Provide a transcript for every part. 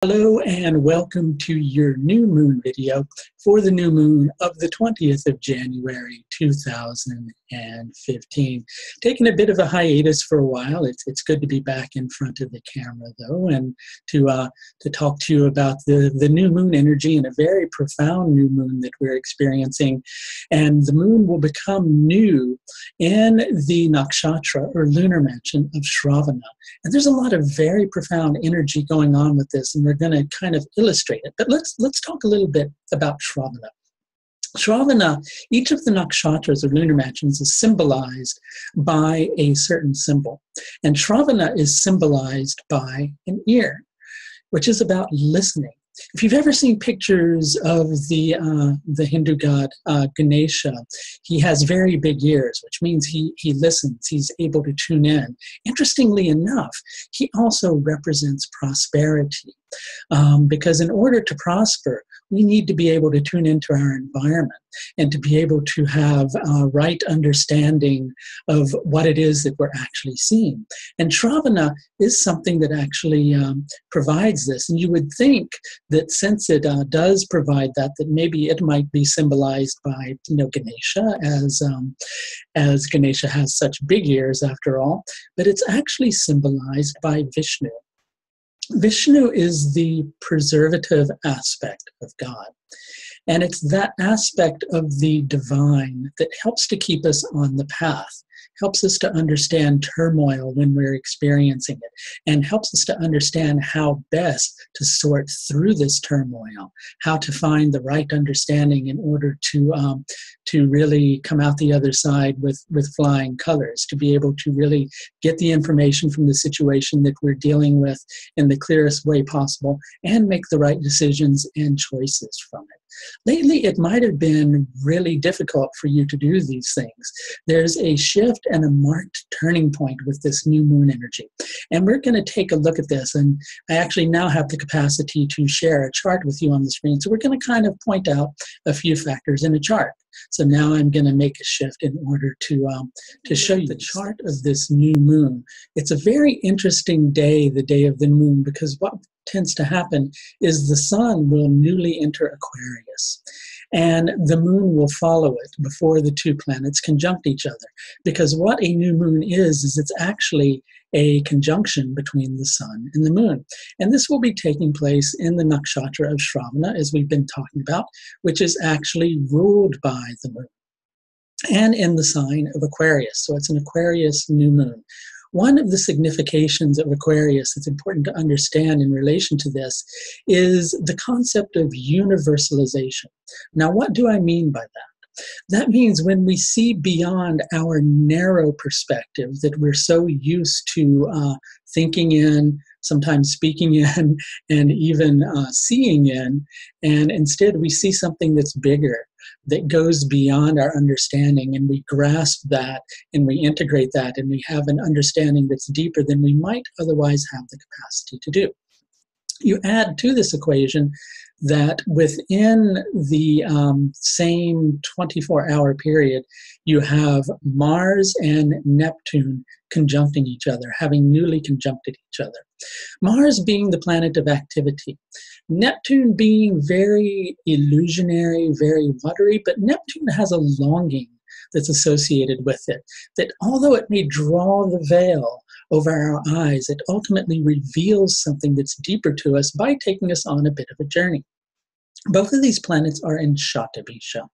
Hello and welcome to your new moon video for the new moon of the 20th of January 2015. Taking a bit of a hiatus for a while. It's good to be back in front of the camera though, and to talk to you about the new moon energy and a very profound new moon that we're experiencing. And the moon will become new in the nakshatra or lunar mansion of Sravana. And there's a lot of very profound energy going on with this, and we're going to kind of illustrate it. But let's talk a little bit about Sravana. Sravana, each of the nakshatras or lunar mansions is symbolized by a certain symbol. And Sravana is symbolized by an ear, which is about listening. If you've ever seen pictures of the Hindu god Ganesha, he has very big ears, which means he listens, he's able to tune in. Interestingly enough, he also represents prosperity, because in order to prosper, we need to be able to tune into our environment and to be able to have a right understanding of what it is that we're actually seeing. And Sravana is something that actually provides this. And you would think that since it does provide that maybe it might be symbolized by Ganesha, as Ganesha has such big ears after all, but it's actually symbolized by Vishnu. Vishnu is the preservative aspect of God. And it's that aspect of the divine that helps to keep us on the path, helps us to understand turmoil when we're experiencing it, and helps us to understand how best to sort through this turmoil, how to find the right understanding in order to really come out the other side with flying colors, to be able to really get the information from the situation that we're dealing with in the clearest way possible and make the right decisions and choices from it. Lately, it might have been really difficult for you to do these things. There's a shift and a marked turning point with this new moon energy. And we're going to take a look at this. And I actually now have the capacity to share a chart with you on the screen. So we're going to kind of point out a few factors in a chart. So now I'm going to make a shift in order to show you the chart of this new moon. It's a very interesting day, the day of the moon, because what tends to happen is the sun will newly enter Aquarius, and the moon will follow it before the two planets conjunct each other. Because what a new moon is it's actually a conjunction between the sun and the moon. And this will be taking place in the nakshatra of Sravana, as we've been talking about, which is actually ruled by the moon, and in the sign of Aquarius. So it's an Aquarius new moon. One of the significations of Aquarius that's important to understand in relation to this is the concept of universalization. Now, what do I mean by that? That means when we see beyond our narrow perspective that we're so used to thinking in, sometimes speaking in, and even seeing in, and instead we see something that's bigger, that goes beyond our understanding, and we grasp that and we integrate that, and we have an understanding that's deeper than we might otherwise have the capacity to do. You add to this equation that within the same 24-hour period, you have Mars and Neptune conjuncting each other, having newly conjuncted each other. Mars being the planet of activity, Neptune being very illusionary, very watery, but Neptune has a longing that's associated with it, that although it may draw the veil over our eyes, it ultimately reveals something that's deeper to us by taking us on a bit of a journey. Both of these planets are in Shatabisha,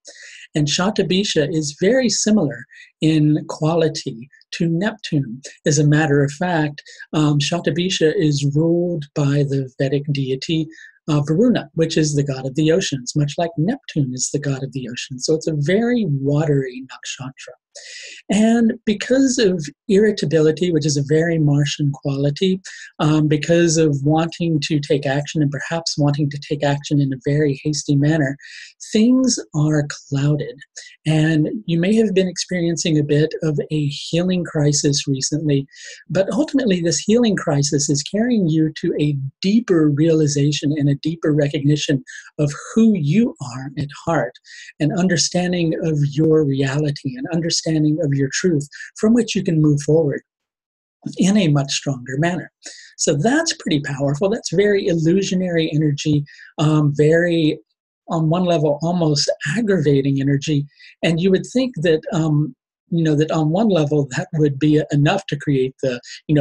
and Shatabisha is very similar in quality to Neptune. As a matter of fact, Shatabisha is ruled by the Vedic deity Varuna, which is the god of the oceans, much like Neptune is the god of the oceans. So it's a very watery nakshatra. And because of irritability, which is a very Martian quality, because of wanting to take action and perhaps wanting to take action in a very hasty manner, things are clouded. And you may have been experiencing a bit of a healing crisis recently, but ultimately this healing crisis is carrying you to a deeper realization and a deeper recognition of who you are at heart, an understanding of your reality, an understanding of your truth from which you can move forward. in a much stronger manner. So that's pretty powerful. That's very illusionary energy, very, on one level, almost aggravating energy. And you would think that, that on one level that would be enough to create the,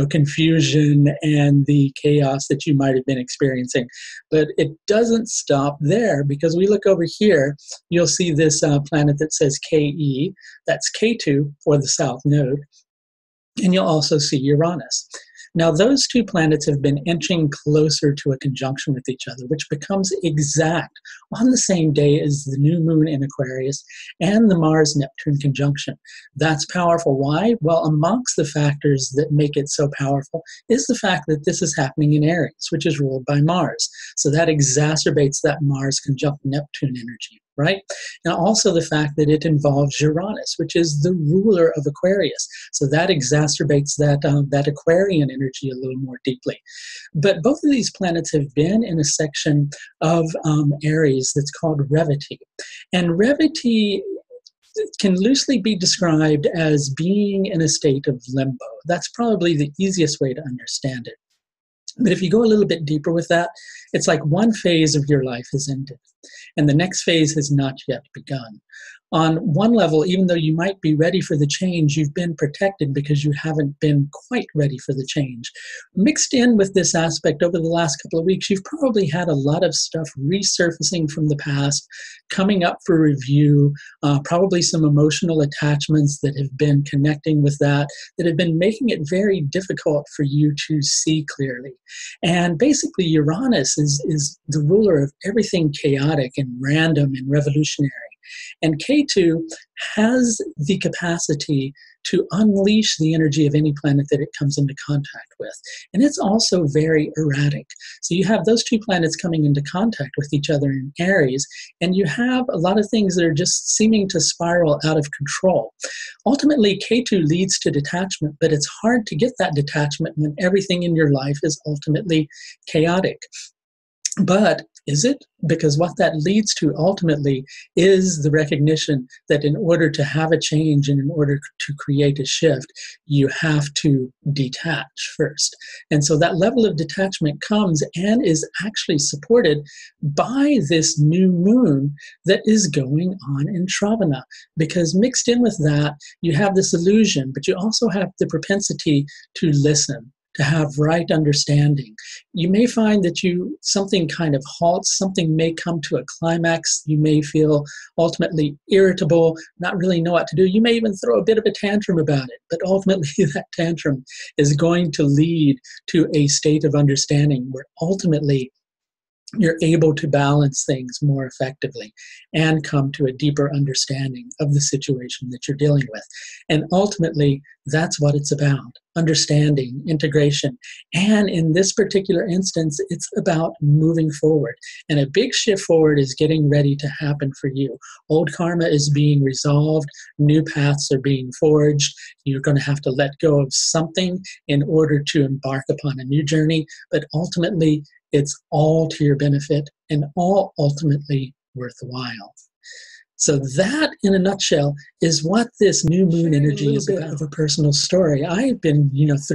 confusion and the chaos that you might have been experiencing. But it doesn't stop there, because we look over here, you'll see this planet that says KE, that's Ketu for the south node. And you'll also see Uranus. Now, those two planets have been inching closer to a conjunction with each other, which becomes exact on the same day as the new moon in Aquarius and the Mars-Neptune conjunction. That's powerful. Why? Well, amongst the factors that make it so powerful is the fact that this is happening in Aries, which is ruled by Mars. So that exacerbates that Mars conjunct Neptune energy, right? And also the fact that it involves Uranus, which is the ruler of Aquarius. So that exacerbates that Aquarian energy a little more deeply. But both of these planets have been in a section of Aries that's called Revity. And Revity can loosely be described as being in a state of limbo. That's probably the easiest way to understand it. But if you go a little bit deeper with that, it's like one phase of your life has ended, and the next phase has not yet begun. On one level, even though you might be ready for the change, you've been protected because you haven't been quite ready for the change. Mixed in with this aspect over the last couple of weeks, you've probably had a lot of stuff resurfacing from the past, coming up for review, probably some emotional attachments that have been connecting with that have been making it very difficult for you to see clearly. And basically, Uranus is the ruler of everything chaotic and random and revolutionary. And Ketu has the capacity to unleash the energy of any planet that it comes into contact with. And it's also very erratic. So you have those two planets coming into contact with each other in Aries, and you have a lot of things that are just seeming to spiral out of control. Ultimately, Ketu leads to detachment, but it's hard to get that detachment when everything in your life is ultimately chaotic. But is it? Because what that leads to ultimately is the recognition that in order to have a change and in order to create a shift, you have to detach first. And so that level of detachment comes and is actually supported by this new moon that is going on in Sravana. Because mixed in with that, you have this illusion, but you also have the propensity to listen, to have right understanding. You may find that something kind of halts, something may come to a climax, you may feel ultimately irritable, not really know what to do. You may even throw a bit of a tantrum about it, but ultimately that tantrum is going to lead to a state of understanding where ultimately you're able to balance things more effectively and come to a deeper understanding of the situation that you're dealing with. And ultimately, that's what it's about: understanding, integration. And in this particular instance, it's about moving forward. And a big shift forward is getting ready to happen for you. Old karma is being resolved. New paths are being forged. You're going to have to let go of something in order to embark upon a new journey. But ultimately, it's all to your benefit and all ultimately worthwhile. So that, in a nutshell, is what this new moon energy is about. Of a personal story. I've been,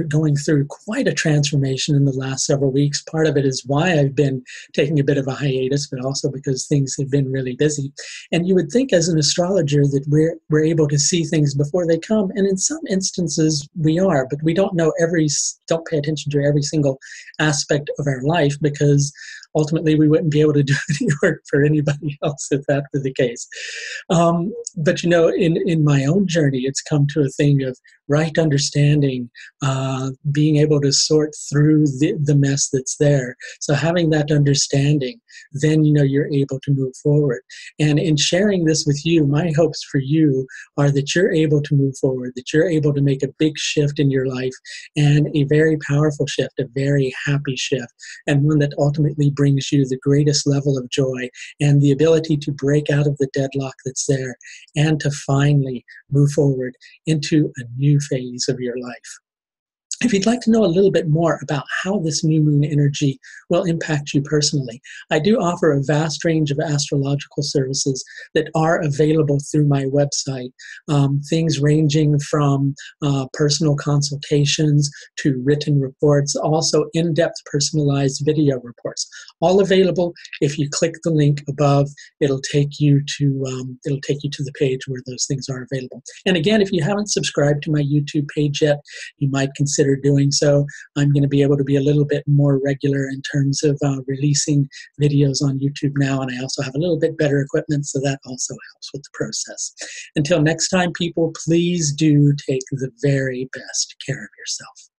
going through quite a transformation in the last several weeks. Part of it is why I've been taking a bit of a hiatus, but also because things have been really busy. And you would think as an astrologer that we're able to see things before they come. And in some instances we are, but we don't pay attention to every single aspect of our life, because ultimately we wouldn't be able to do any work for anybody else if that were the case. But in my own journey, it's come to a thing of right understanding, being able to sort through the mess that's there. So having that understanding, then you're able to move forward. And in sharing this with you, my hopes for you are that you're able to move forward, that you're able to make a big shift in your life, and a very powerful shift, a very happy shift, and one that ultimately brings you the greatest level of joy and the ability to break out of the deadlock that's there and to finally move forward into a new phase of your life. If you'd like to know a little bit more about how this new moon energy will impact you personally, I do offer a vast range of astrological services that are available through my website. Things ranging from personal consultations to written reports, also in-depth personalized video reports. All available. If you click the link above, it'll take you to the page where those things are available. And again, if you haven't subscribed to my YouTube page yet, you might consider doing so. I'm going to be able to be a little bit more regular in terms of releasing videos on YouTube now, and I also have a little bit better equipment, so that also helps with the process. Until next time, people, please do take the very best care of yourself.